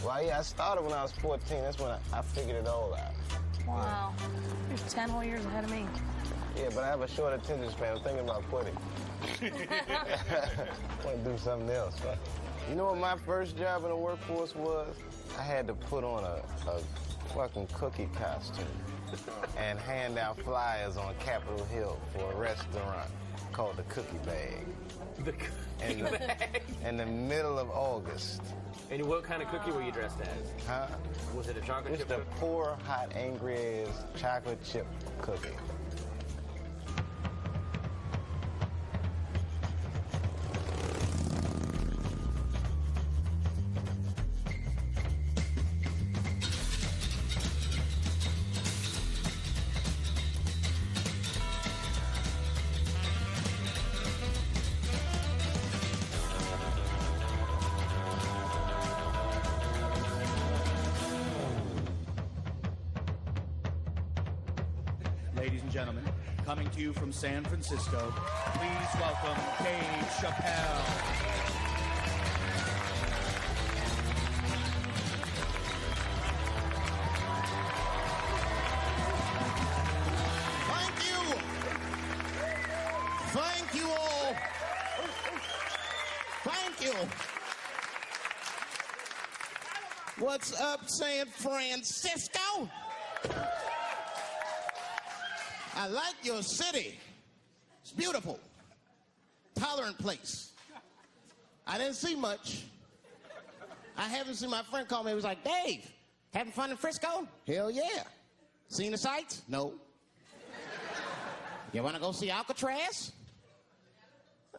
Well, yeah, I started when I was 14. That's when I figured it all out. Wow. You're 10 whole years ahead of me. Yeah, but I have a short attention span. I'm thinking about quitting. I want to do something else. You know what my first job in the workforce was? I had to put on a fucking cookie costume and hand out flyers on Capitol Hill for a restaurant called the Cookie Bag. The Cookie Bag? In the middle of August. And what kind of cookie were you dressed as? Huh? Was it a chocolate chip? Just a poor, hot, angry-ass chocolate chip cookie. Ladies and gentlemen, coming to you from San Francisco, please welcome Dave Chappelle. Thank you. Thank you all. Thank you. What's up, San Francisco? I like your city. It's beautiful. Tolerant place. I didn't see much. I haven't seen my friend call me. He was like, Dave, having fun in Frisco? Hell yeah. Seen the sights? No. You want to go see Alcatraz?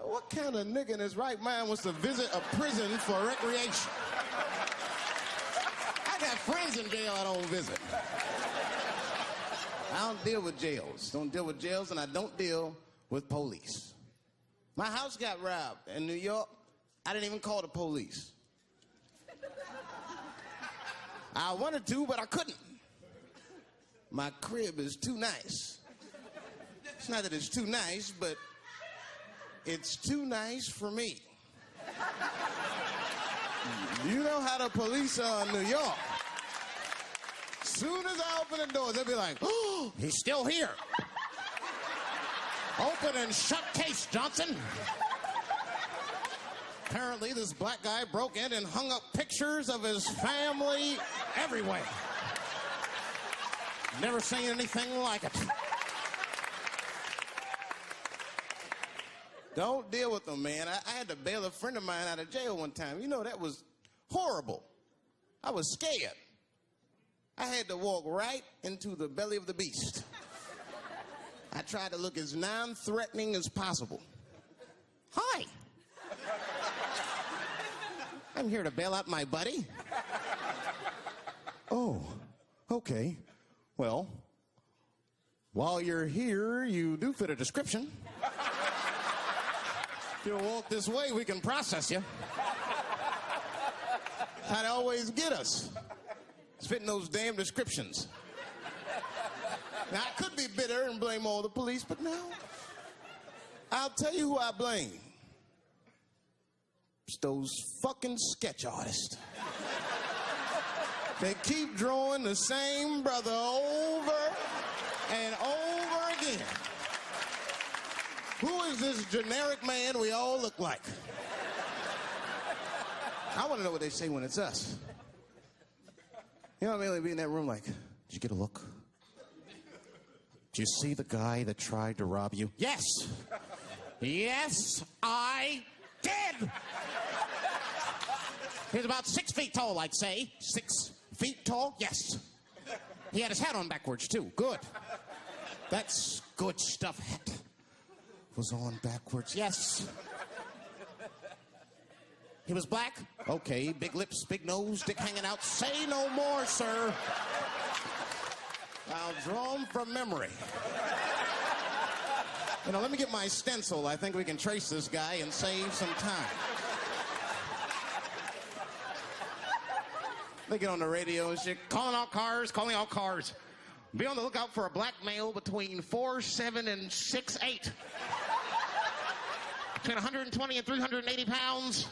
What kind of nigga in his right mind wants to visit a prison for recreation? I got friends in jail I don't visit. I don't deal with jails. Don't deal with jails, and I don't deal with police. My house got robbed in New York. I didn't even call the police. I wanted to, but I couldn't. My crib is too nice. It's not that it's too nice, but it's too nice for me. You know how the police are in New York. Soon as I open the doors, they'll be like, oh, he's still here. Open and shut case, Johnson. Apparently, this black guy broke in and hung up pictures of his family everywhere. Never seen anything like it. Don't deal with them, man. I had to bail a friend of mine out of jail one time. You know, that was horrible. I was scared. I had to walk right into the belly of the beast. I tried to look as non-threatening as possible. Hi. I'm here to bail out my buddy. Oh, okay. Well, while you're here, you do fit a description. If you'll walk this way, we can process you. How'd they always get us? It's fitting those damn descriptions. Now, I could be bitter and blame all the police, but no. I'll tell you who I blame. It's those fucking sketch artists. They keep drawing the same brother over and over again. Who is this generic man we all look like? I want to know what they say when it's us. You know what I mean? They'd be in that room like, did you get a look? Did you see the guy that tried to rob you? Yes. Yes, I did. He was about 6 feet tall, I'd say. 6 feet tall? Yes. He had his hat on backwards, too. Good. That's good stuff. Hat was on backwards. Yes. He was black? Okay, big lips, big nose, dick hanging out. Say no more, sir. I'll draw him from memory. You know, let me get my stencil. I think we can trace this guy and save some time. They get on the radio and shit, calling all cars. Be on the lookout for a black male between 4'7" and 6'8". Between 120 and 380 pounds.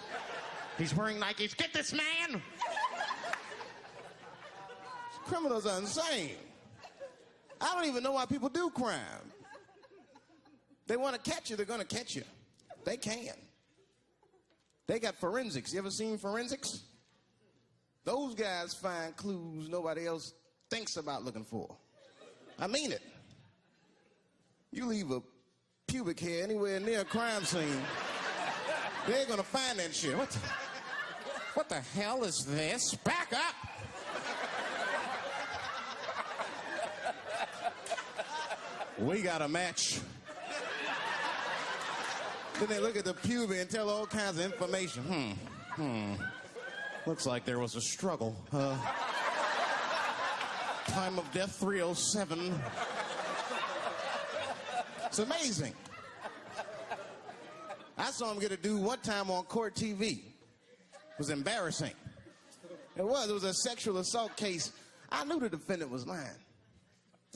He's wearing Nikes. Get this man! Criminals are insane. I don't even know why people do crime. They want to catch you, they're going to catch you. They can. They got forensics. You ever seen forensics? Those guys find clues nobody else thinks about looking for. I mean it. You leave a pubic hair anywhere near a crime scene, they're going to find that shit. What the hell is this? Back up! We got a match. Then they look at the pubic and tell all kinds of information. Looks like there was a struggle. Time of death 307. It's amazing. I saw him get a dude one time on court TV. It was embarrassing. It was a sexual assault case. I knew the defendant was lying.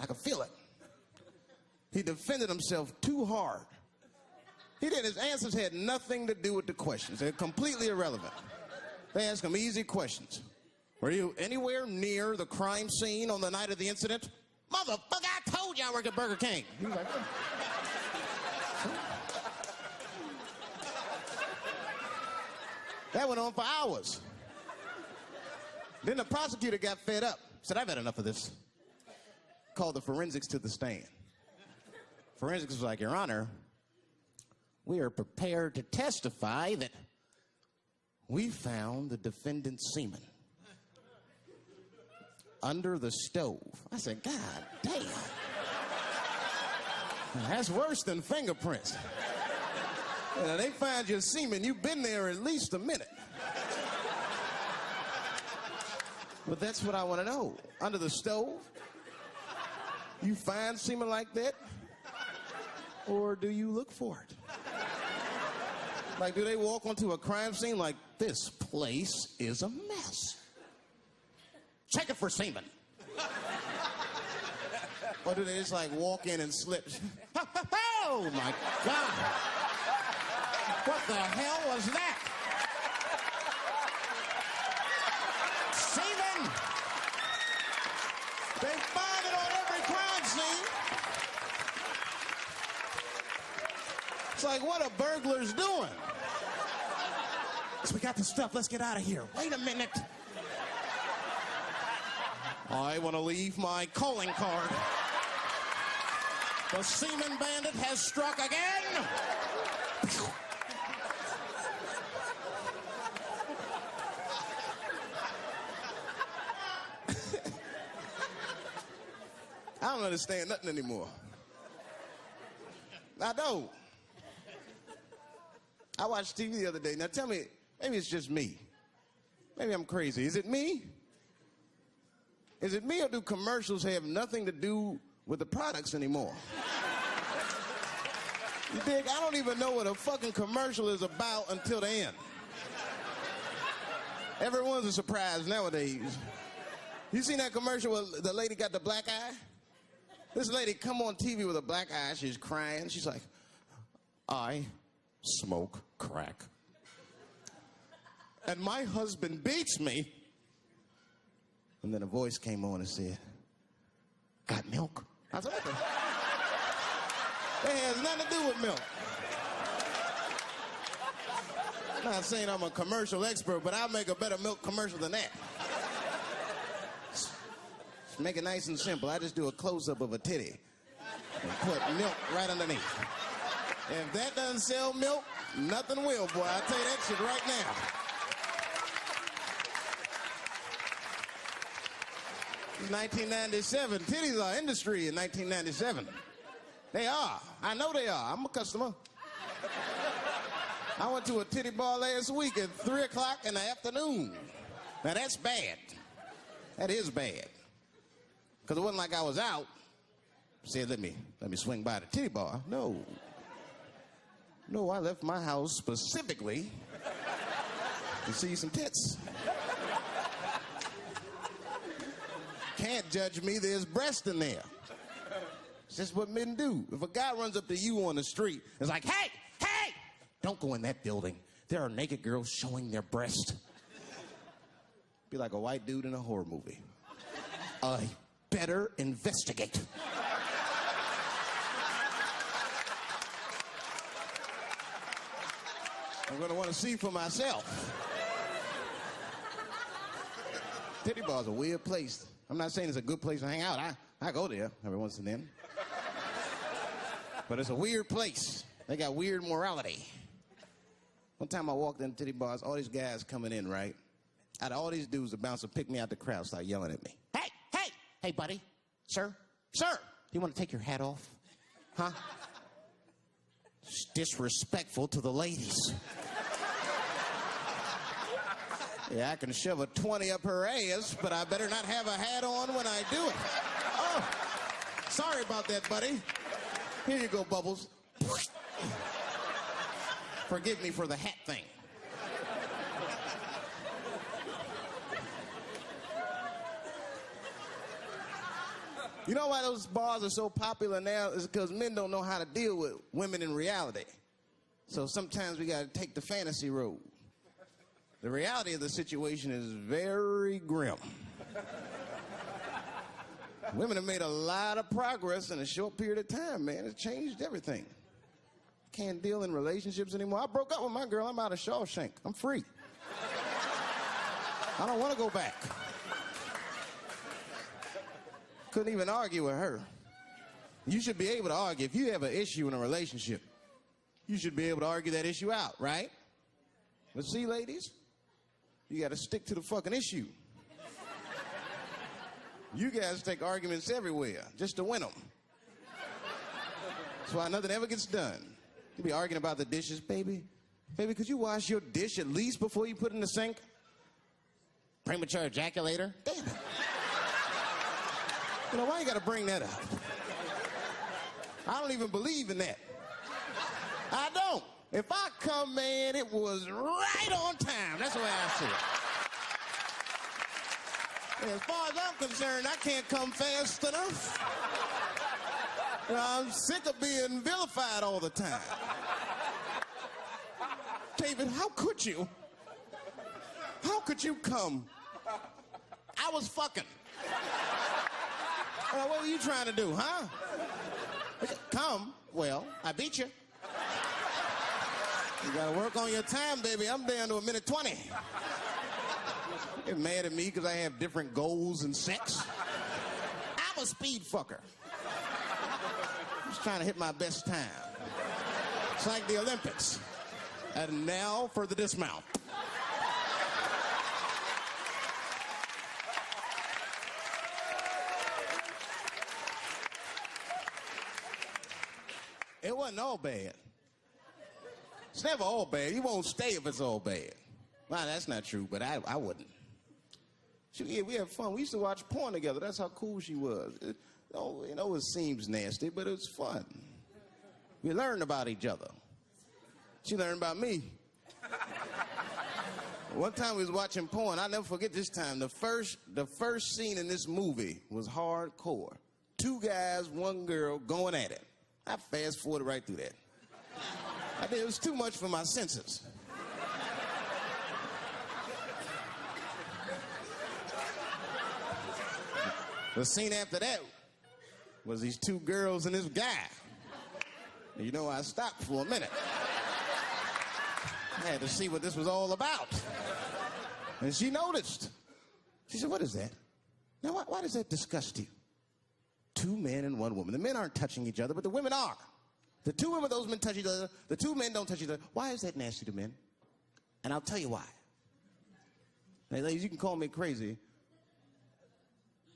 I could feel it. He defended himself too hard. He did. His answers had nothing to do with the questions. They're completely irrelevant. They asked him easy questions. Were you anywhere near the crime scene on the night of the incident? Motherfucker, I told you I worked at Burger King. He was like, that went on for hours. Then the prosecutor got fed up. Said, I've had enough of this. Called the forensics to the stand. Forensics was like, Your Honor, we are prepared to testify that we found the defendant's semen under the stove. I said, God damn. That's worse than fingerprints. You know, they find your semen, you've been there at least a minute. But that's what I want to know. Under the stove? You find semen like that? Or do you look for it? Like, do they walk onto a crime scene like, this place is a mess? Check it for semen. Or do they just like walk in and slip? Oh my God. What the hell was that? Semen. They find it on every crime scene. It's like, what are burglars doing? So we got the stuff. Let's get out of here. Wait a minute. I want to leave my calling card. The semen bandit has struck again. I don't understand nothing anymore. I don't. I watched TV the other day. Now tell me, maybe it's just me. Maybe I'm crazy. Is it me? Is it me, or do commercials have nothing to do with the products anymore? You dig? I don't even know what a fucking commercial is about until the end. Everyone's a surprise nowadays. You seen that commercial where the lady got the black eye? This lady come on TV with a black eye. She's crying. She's like, I smoke crack. And my husband beats me. And then a voice came on and said, got milk? I said, what the? That has nothing to do with milk. I'm not saying I'm a commercial expert, but I'll make a better milk commercial than that. Just make it nice and simple. I just do a close-up of a titty and put milk right underneath. If that doesn't sell milk, nothing will, boy. I'll tell you that shit right now. It's 1997. Titties are industry in 1997. They are. I know they are. I'm a customer. I went to a titty bar last week at 3 o'clock in the afternoon. Now that's bad. That is bad. Because it wasn't like I was out. Said, let me swing by the titty bar. No. No, I left my house specifically to see some tits. Can't judge me, there's breast in there. It's just what men do. If a guy runs up to you on the street, it's like, hey, don't go in that building. There are naked girls showing their breast. Be like a white dude in a horror movie. I better investigate. I'm going to want to see for myself. Titty bar's a weird place. I'm not saying it's a good place to hang out. I go there every once and then. But it's a weird place. They got weird morality. One time I walked in titty bars, all these guys coming in, right? Out of all these dudes, the bouncer picked me out the crowd, started yelling at me. Hey, buddy. Sir, do you want to take your hat off? Huh? It's disrespectful to the ladies. Yeah, I can shove a 20 up her ass, but I better not have a hat on when I do it. Oh, sorry about that, buddy. Here you go, Bubbles. Forgive me for the hat thing. You know why those bars are so popular now is because men don't know how to deal with women in reality. So sometimes we got to take the fantasy road. The reality of the situation is very grim. Women have made a lot of progress in a short period of time, man. It's changed everything. Can't deal in relationships anymore. I broke up with my girl. I'm out of Shawshank. I'm free. I don't want to go back. Couldn't even argue with her. You should be able to argue. If you have an issue in a relationship, you should be able to argue that issue out, right? But see, ladies, you got to stick to the fucking issue. You guys take arguments everywhere just to win them. That's why nothing ever gets done. You be arguing about the dishes, baby. Baby, could you wash your dish at least before you put it in the sink? Premature ejaculator? Damn it. You know, why you got to bring that up? I don't even believe in that. I don't. If I come, man, it was right on time. That's the way I see it. And as far as I'm concerned, I can't come fast enough. You know, I'm sick of being vilified all the time. David, how could you? How could you come? I was fucking. What were you trying to do, huh? Come. Well, I beat you. You gotta work on your time, baby. I'm down to 1:20. You're mad at me because I have different goals in sex. I'm a speed fucker. I'm just trying to hit my best time. It's like the Olympics. And now for the dismount. It wasn't all bad. It's never all bad. You won't stay if it's all bad. Well, that's not true, but I wouldn't. We had fun. We used to watch porn together. That's how cool she was. It seems nasty, but it was fun. We learned about each other. She learned about me. One time we was watching porn. I'll never forget this time. The first scene in this movie was hardcore. 2 guys, 1 girl going at it. I fast-forwarded right through that. It was too much for my senses. The scene after that was these 2 girls and this guy. You know, I stopped for a minute. I had to see what this was all about. And she noticed. She said, "What is that? Now, why does that disgust you? 2 men and 1 woman. The men aren't touching each other, but the women are. The 2 women, those men touch each other. The 2 men don't touch each other. Why is that nasty to men? And I'll tell you why. Now, ladies, you can call me crazy,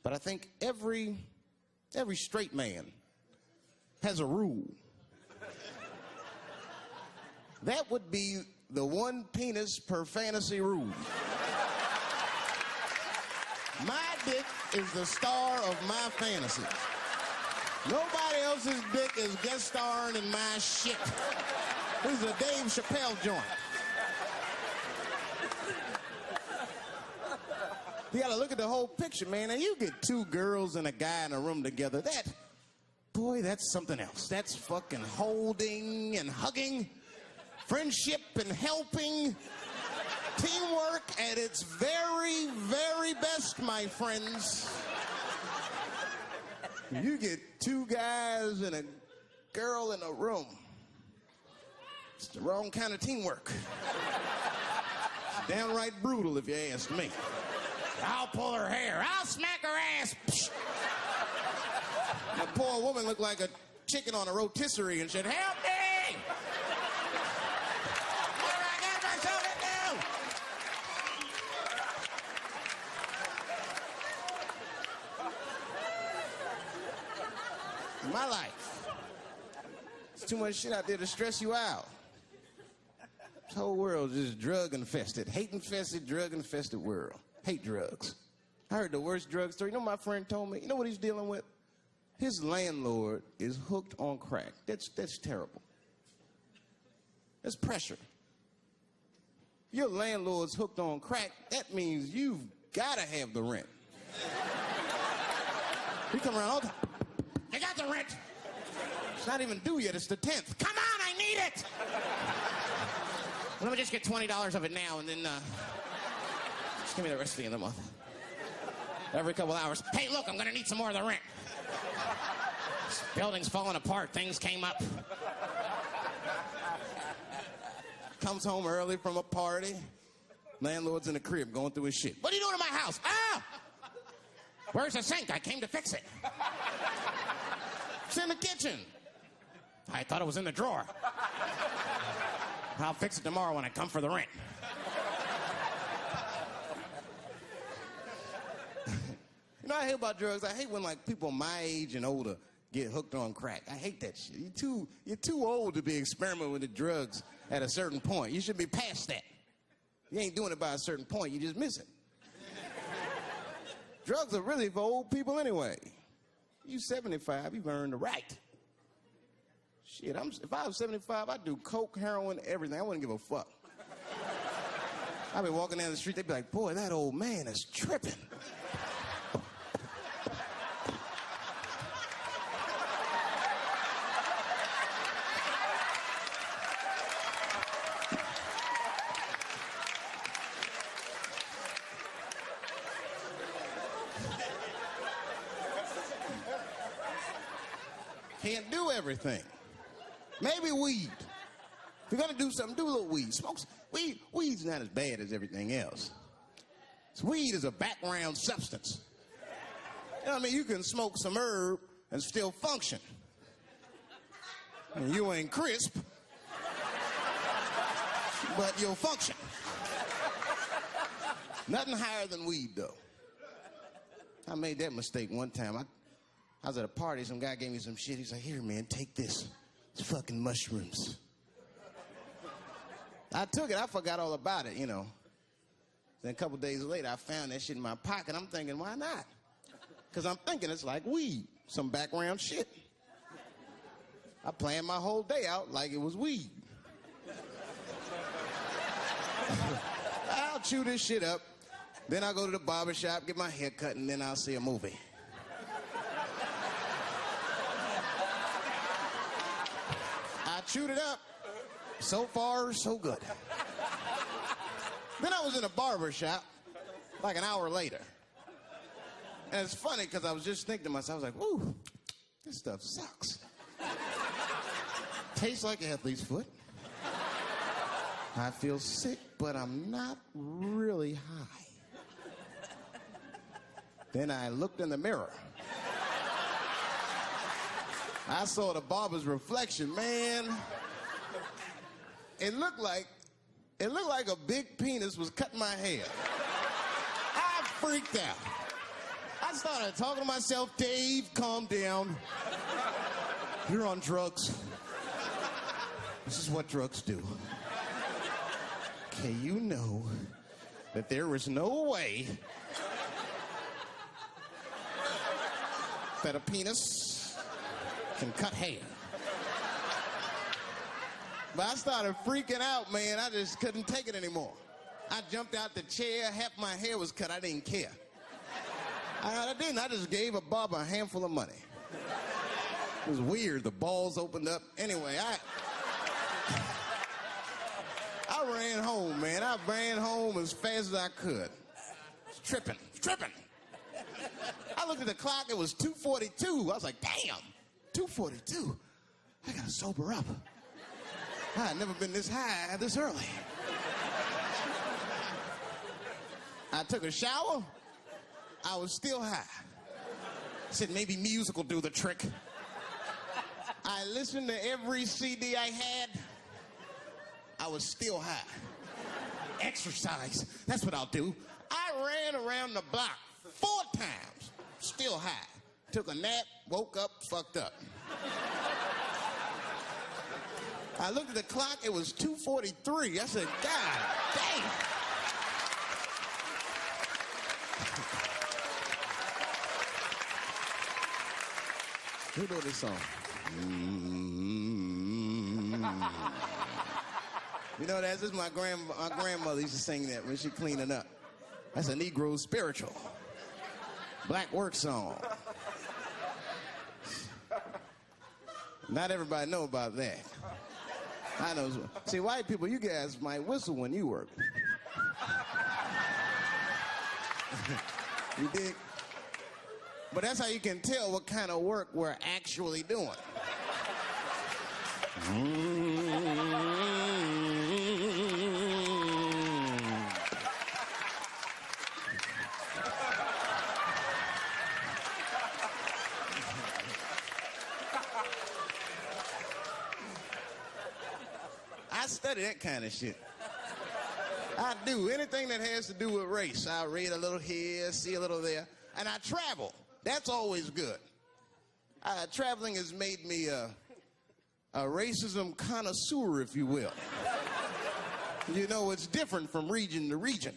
but I think every straight man has a rule. That would be the 1 penis per fantasy rule. My dick is the star of my fantasy. Nobody else's dick is guest starring in my shit. This is a Dave Chappelle joint. You gotta look at the whole picture, man. And you get 2 girls and a guy in a room together. That's something else. That's fucking holding and hugging, friendship and helping, teamwork at its very, very best, my friends. You get two guys and a girl in a room. It's the wrong kind of teamwork. It's downright brutal if you ask me. I'll pull her hair. I'll smack her ass. The poor woman looked like a chicken on a rotisserie and said, help me! What do I got myself into? In my life, there's too much shit out there to stress you out. This whole world is just drug-infested. Hate-infested, drug-infested world. Hate drugs. I heard the worst drug story. You know what my friend told me? You know what he's dealing with? His landlord is hooked on crack. That's terrible. That's pressure. Your landlord's hooked on crack, that means you've got to have the rent. He come around all the time. I got the rent. It's not even due yet. It's the 10th. Come on, I need it. Let me just get $20 of it now, and then just give me the rest of the end of the month. Every couple hours. Hey, look, I'm going to need some more of the rent. This building's falling apart. Things came up. Comes home early from a party. Landlord's in the crib going through his shit. What are you doing in my house? Ah! Where's the sink? I came to fix it. It's in the kitchen. I thought it was in the drawer. I'll fix it tomorrow when I come for the rent. You know, I hate about drugs. I hate when, like, people my age and older get hooked on crack. I hate that shit. You're too old to be experimenting with the drugs at a certain point. You should be past that. You ain't doing it by a certain point. You just miss it. Drugs are really for old people anyway. You 75, you've earned the right. Shit, if I was 75, I'd do coke, heroin, everything. I wouldn't give a fuck. I'd be walking down the street, they'd be like, boy, that old man is tripping. Can't do everything. Maybe weed. If you're gonna do something, do a little weed. Smoke weed. Weed's not as bad as everything else. So weed is a background substance. You know what I mean? You can smoke some herb and still function. And you ain't crisp, but you'll function. Nothing higher than weed, though. I made that mistake one time. I was at a party, some guy gave me some shit. He's like, here, man, take this. It's fucking mushrooms. I took it. I forgot all about it, you know. Then a couple days later, I found that shit in my pocket. I'm thinking, why not? Because I'm thinking it's like weed, some background shit. I planned my whole day out like it was weed. I'll chew this shit up. Then I'll go to the barber shop, get my hair cut, and then I'll see a movie. I chewed it up. So far, so good. Then I was in a barber shop like an hour later. And it's funny because I was just thinking to myself, I was like, ooh, this stuff sucks. Tastes like athlete's foot. I feel sick, but I'm not really high. Then I looked in the mirror. I saw the barber's reflection, man. It looked like a big penis was cutting my hair. I freaked out. I started talking to myself, Dave, calm down. You're on drugs. This is what drugs do. Okay, you know that there is no way that a penis can cut hair. But I started freaking out, man. I just couldn't take it anymore. I jumped out the chair. Half my hair was cut. I didn't care. I didn't. I just gave a barber a handful of money. It was weird. The balls opened up. Anyway, I ran home, man. I ran home as fast as I could. Tripping. I looked at the clock, it was 2:42. I was like, damn, 2:42. I gotta sober up. I had never been this high this early. I took a shower. I was still high. I said maybe music will do the trick. I listened to every CD I had. I was still high. Exercise, that's what I'll do. I ran around the block 4 times, still high. Took a nap, woke up, fucked up. I looked at the clock, it was 2:43. I said, God damn. Who wrote this song? You know, this is my grandmother used to sing that when she cleaning up. That's a Negro spiritual. Black work song. Not everybody know about that. I know. See, white people, you guys might whistle when you work. You dig? But that's how you can tell what kind of work we're actually doing. I study that kind of shit. I do. Anything that has to do with race. I read a little here, see a little there. And I travel. That's always good. Traveling has made me a racism connoisseur, if you will. You know, it's different from region to region.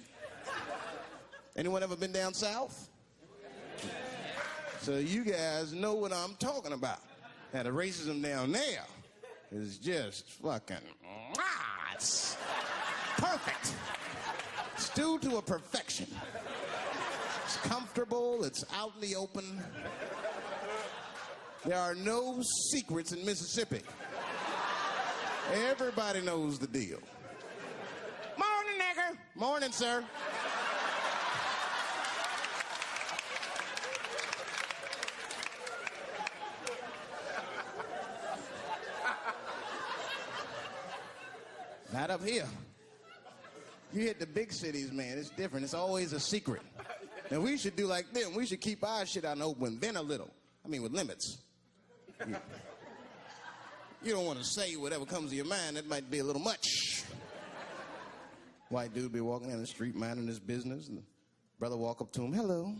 Anyone ever been down south? So you guys know what I'm talking about. Now, the racism down there is just fucking... it's perfect. It's due to a perfection. It's comfortable. It's out in the open. There are no secrets in Mississippi. Everybody knows the deal. Morning, nigger. Morning, sir. Not up here. You hit the big cities, man. It's different. It's always a secret. And we should do like them. We should keep our shit out in the open, then a little. I mean, with limits. You don't want to say whatever comes to your mind. That might be a little much. White dude be walking down the street minding his business, and the brother walk up to him. Hello,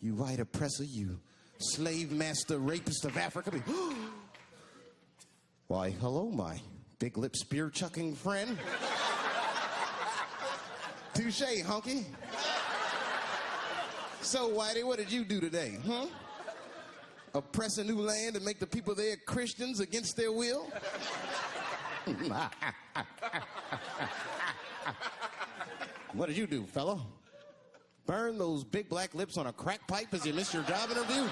you white oppressor, you slave master rapist of Africa. Why, hello, my big lip spear chucking friend. Touche, hunky. So, Whitey, what did you do today, huh? Oppress a new land and make the people there Christians against their will? What did you do, fella? Burn those big black lips on a crack pipe as you missed your job interview?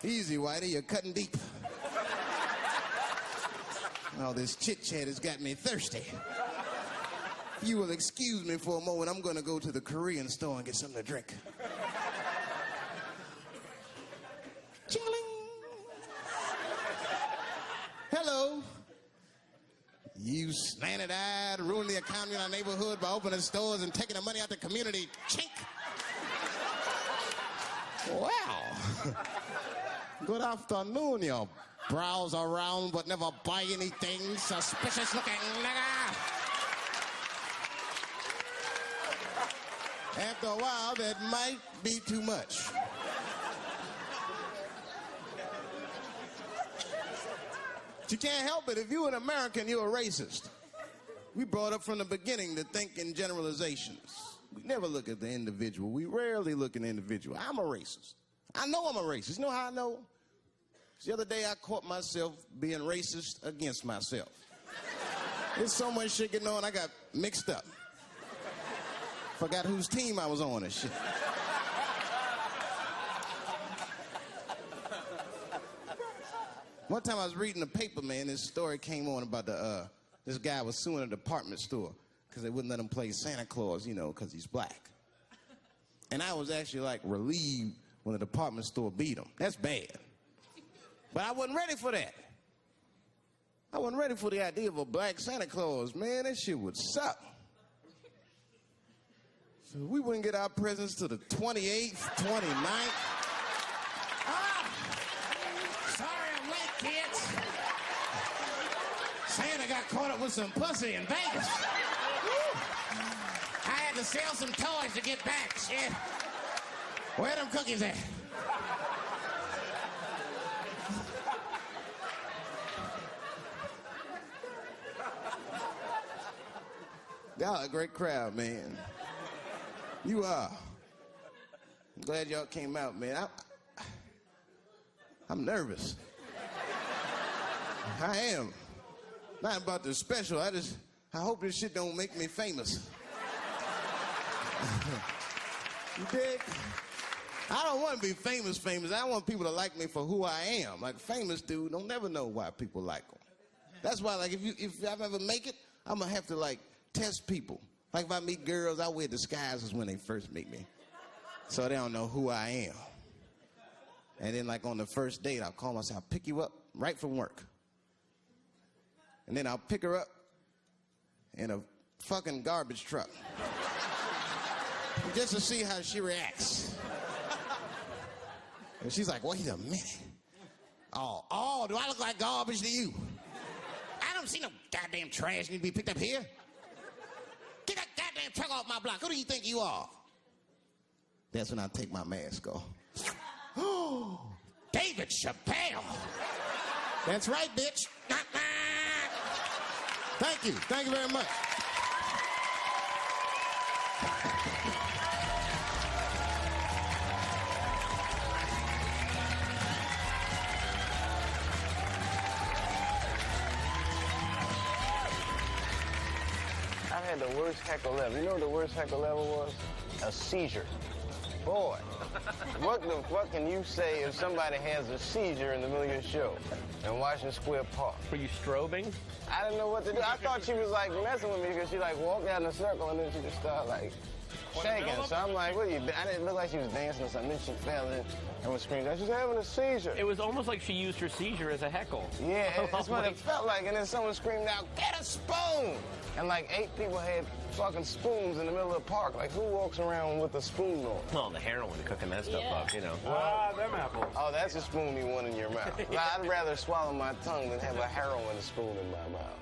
Easy, Whitey, you're cutting deep. Oh, this chit-chat has got me thirsty. If you will excuse me for a moment, I'm going to go to the Korean store and get something to drink. Ching-a-ling. Hello. You slanted-eyed, ruining the economy in our neighborhood by opening stores and taking the money out the community. Chink. Wow. Good afternoon, you browse around but never buy anything. Suspicious looking nigga. After a while, that might be too much. But you can't help it. If you're an American, you're a racist. We brought up from the beginning to think in generalizations. We never look at the individual. We rarely look at the individual. I'm a racist. I know I'm a racist. You know how I know? The other day, I caught myself being racist against myself. There's so much shit getting on, I got mixed up. Forgot whose team I was on and shit. One time I was reading the paper, man, this story came on about this guy was suing a department store because they wouldn't let him play Santa Claus, you know, because he's black. And I was actually like relieved when the department store beat them. That's bad. But I wasn't ready for that. I wasn't ready for the idea of a black Santa Claus. Man, that shit would suck. So we wouldn't get our presents till the 28th, 29th. Sorry I'm late, kids. Santa got caught up with some pussy in Vegas. I had to sell some toys to get back, shit. Where them cookies at? Y'all a great crowd, man. You are. I'm glad y'all came out, man. I'm nervous. I am. Not about the special. I hope this shit don't make me famous. You dig? I don't want to be famous. I want people to like me for who I am. Like famous dude, don't never know why people like them. That's why, like, if I ever make it, I'm gonna have to like test people. Like if I meet girls, I wear disguises when they first meet me, so they don't know who I am. And then, like on the first date, I'll call myself, I'll pick you up right from work, and then I'll pick her up in a fucking garbage truck. Just to see how she reacts. And she's like, wait a minute. Oh, do I look like garbage to you? I don't see no goddamn trash need to be picked up here. Get that goddamn truck off my block. Who do you think you are? That's when I take my mask off. Oh, David Chappelle. That's right, bitch. Thank you. Thank you very much. I had the worst heckle ever. You know what the worst heckle ever was? A seizure. Boy, what the fuck can you say if somebody has a seizure in the middle of your show in Washington Square Park? Were you strobing? I didn't know what to do. I thought she was like messing with me because she like walked out in a circle and then she just started like shaking. So I'm like, what are you? I didn't look like she was dancing or something. Then she fell in and was screaming. She's having a seizure. It was almost like she used her seizure as a heckle. Yeah, that's what it felt like. And then someone screamed out, "Get a spoon!" And like 8 people had fucking spoons in the middle of the park. Like, who walks around with a spoon on? Well, the heroin cooking that stuff up, you know. Them apples. Oh, that's a spoon you want in your mouth. I'd rather swallow my tongue than have a heroin spoon in my mouth.